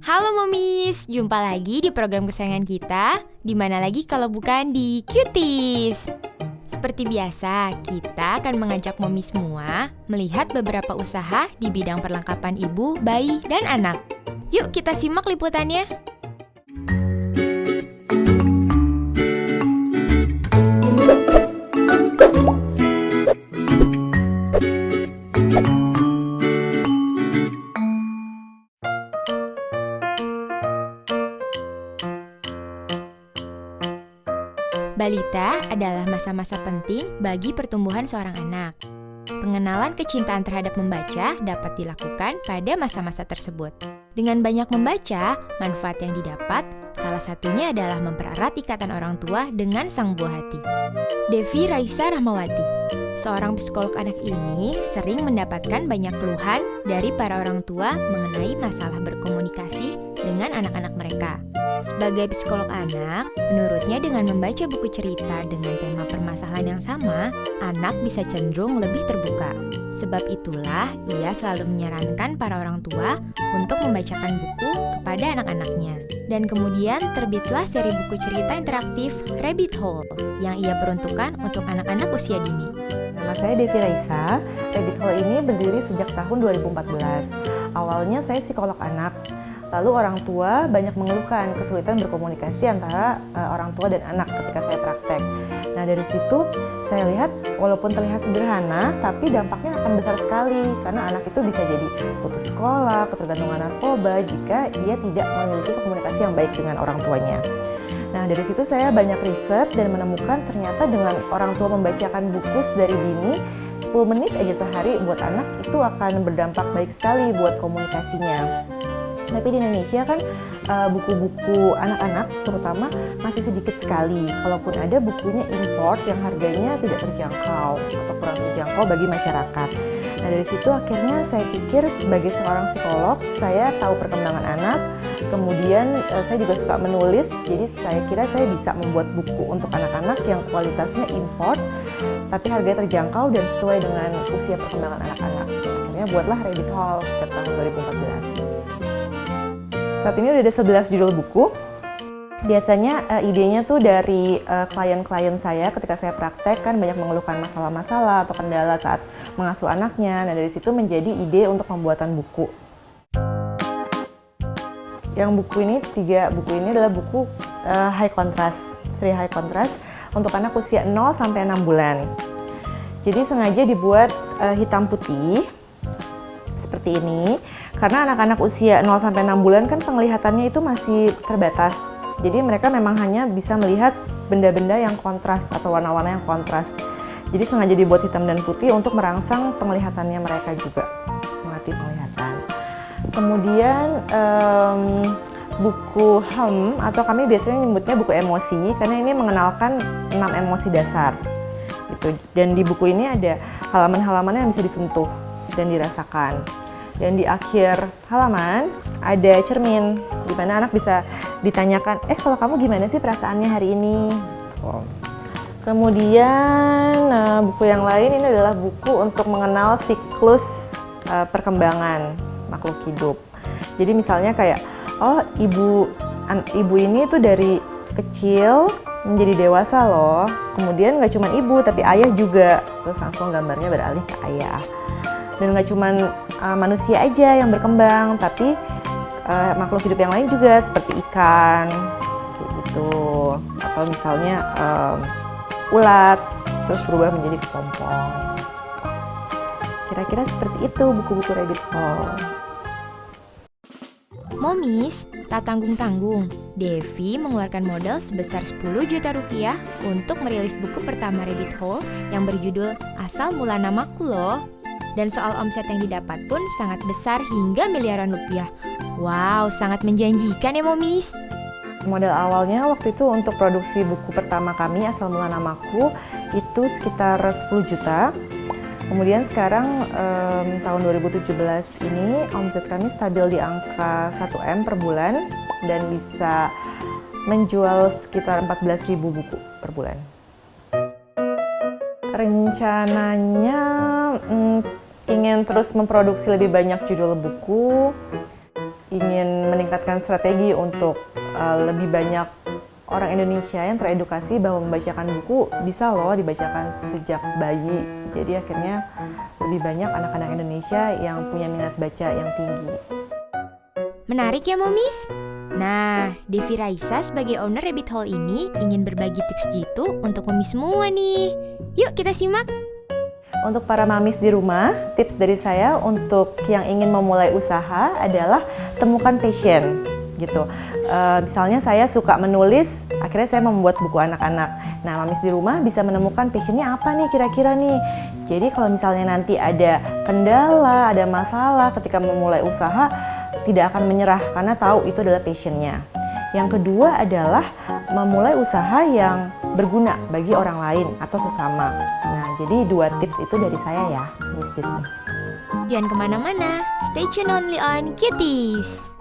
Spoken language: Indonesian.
Halo Momis, jumpa lagi di program kesayangan kita. Di mana lagi kalau bukan di Cuties. Seperti biasa, kita akan mengajak Momis semua melihat beberapa usaha di bidang perlengkapan ibu, bayi, dan anak. Yuk kita simak liputannya. Balita adalah masa-masa penting bagi pertumbuhan seorang anak. Pengenalan kecintaan terhadap membaca dapat dilakukan pada masa-masa tersebut. Dengan banyak membaca, manfaat yang didapat salah satunya adalah mempererat ikatan orang tua dengan sang buah hati. Devi Raisa Rahmawati, seorang psikolog anak ini sering mendapatkan banyak keluhan dari para orang tua mengenai masalah berkomunikasi dengan anak-anak mereka. Sebagai psikolog anak, menurutnya dengan membaca buku cerita dengan tema permasalahan yang sama, anak bisa cenderung lebih terbuka. Sebab itulah, ia selalu menyarankan para orang tua untuk membacakan buku kepada anak-anaknya. Dan kemudian terbitlah seri buku cerita interaktif Rabbit Hole yang ia peruntukkan untuk anak-anak usia dini. Nama saya Devi Raisa. Rabbit Hole ini berdiri sejak tahun 2014. Awalnya saya psikolog anak. Lalu orang tua banyak mengeluhkan kesulitan berkomunikasi antara orang tua dan anak ketika saya praktek. Nah dari situ saya lihat walaupun terlihat sederhana, tapi dampaknya akan besar sekali karena anak itu bisa jadi putus sekolah, ketergantungan narkoba jika dia tidak memiliki komunikasi yang baik dengan orang tuanya. Nah dari situ saya banyak riset dan menemukan ternyata dengan orang tua membacakan buku dari dini 10 menit aja sehari buat anak itu akan berdampak baik sekali buat komunikasinya. Tapi di Indonesia kan buku-buku anak-anak terutama masih sedikit sekali. Kalaupun ada bukunya import yang harganya tidak terjangkau atau kurang terjangkau bagi masyarakat. Nah dari situ akhirnya saya pikir sebagai seorang psikolog saya tahu perkembangan anak. Kemudian saya juga suka menulis, jadi saya kira saya bisa membuat buku untuk anak-anak yang kualitasnya import tapi harganya terjangkau dan sesuai dengan usia perkembangan anak-anak. Akhirnya buatlah Rabbit Hole sejak tahun 2014. Saat ini udah ada 11 judul buku. Biasanya idenya tuh dari klien-klien saya ketika saya praktek kan banyak mengeluhkan masalah-masalah atau kendala saat mengasuh anaknya. Nah dari situ menjadi ide untuk pembuatan buku. Yang buku ini, 3 buku ini adalah buku high contrast, seri high contrast untuk anak usia 0 sampai 6 bulan. Jadi sengaja dibuat hitam putih seperti ini. Karena anak-anak usia 0 sampai 6 bulan kan penglihatannya itu masih terbatas. Jadi mereka memang hanya bisa melihat benda-benda yang kontras atau warna-warna yang kontras. Jadi sengaja dibuat hitam dan putih untuk merangsang penglihatannya mereka juga, melatih penglihatan. Kemudian buku HEM atau kami biasanya nyebutnya buku emosi karena ini mengenalkan 6 emosi dasar. Gitu. Dan di buku ini ada halaman-halaman yang bisa disentuh dan dirasakan. Dan di akhir halaman ada cermin di mana anak bisa ditanyakan, kalau kamu gimana sih perasaannya hari ini? Kemudian buku yang lain ini adalah buku untuk mengenal siklus perkembangan makhluk hidup. Jadi misalnya kayak, ibu ini tuh dari kecil menjadi dewasa loh. Kemudian nggak cuma ibu tapi ayah juga. Terus langsung gambarnya beralih ke ayah. Dan nggak cuma manusia aja yang berkembang, tapi makhluk hidup yang lain juga seperti ikan, kayak gitu. Atau misalnya ulat, terus berubah menjadi kepompong. Kira-kira seperti itu buku-buku Rabbit Hole. Momis, tak tanggung-tanggung, Devi mengeluarkan modal sebesar 10 juta rupiah untuk merilis buku pertama Rabbit Hole yang berjudul Asal Mula Namaku loh. Dan soal omset yang didapat pun sangat besar hingga miliaran rupiah. Wow, sangat menjanjikan ya Momis. Modal awalnya waktu itu untuk produksi buku pertama kami Asal Mula Namaku itu sekitar 10 juta. Kemudian sekarang tahun 2017 ini omset kami stabil di angka 1M per bulan dan bisa menjual sekitar 14.000 buku per bulan. Rencananya ingin terus memproduksi lebih banyak judul buku, ingin meningkatkan strategi untuk lebih banyak orang Indonesia yang teredukasi bahwa membacakan buku bisa loh dibacakan sejak bayi. Jadi akhirnya lebih banyak anak-anak Indonesia yang punya minat baca yang tinggi. Menarik ya, Momis? Nah, Devi Raisa sebagai owner Rabbit Hole ini ingin berbagi tips jitu untuk Momis semua nih. Yuk kita simak! Untuk para mamis di rumah, tips dari saya untuk yang ingin memulai usaha adalah temukan passion gitu. Misalnya saya suka menulis, akhirnya saya membuat buku anak-anak. Nah, mamis di rumah bisa menemukan passionnya apa nih kira-kira nih. Jadi kalau misalnya nanti ada kendala, ada masalah ketika memulai usaha, tidak akan menyerah karena tahu itu adalah passionnya. Yang kedua adalah memulai usaha yang berguna bagi orang lain atau sesama. Nah, jadi 2 tips itu dari saya ya, mamis di rumah. Jangan kemana-mana, stay tune only on Cuties!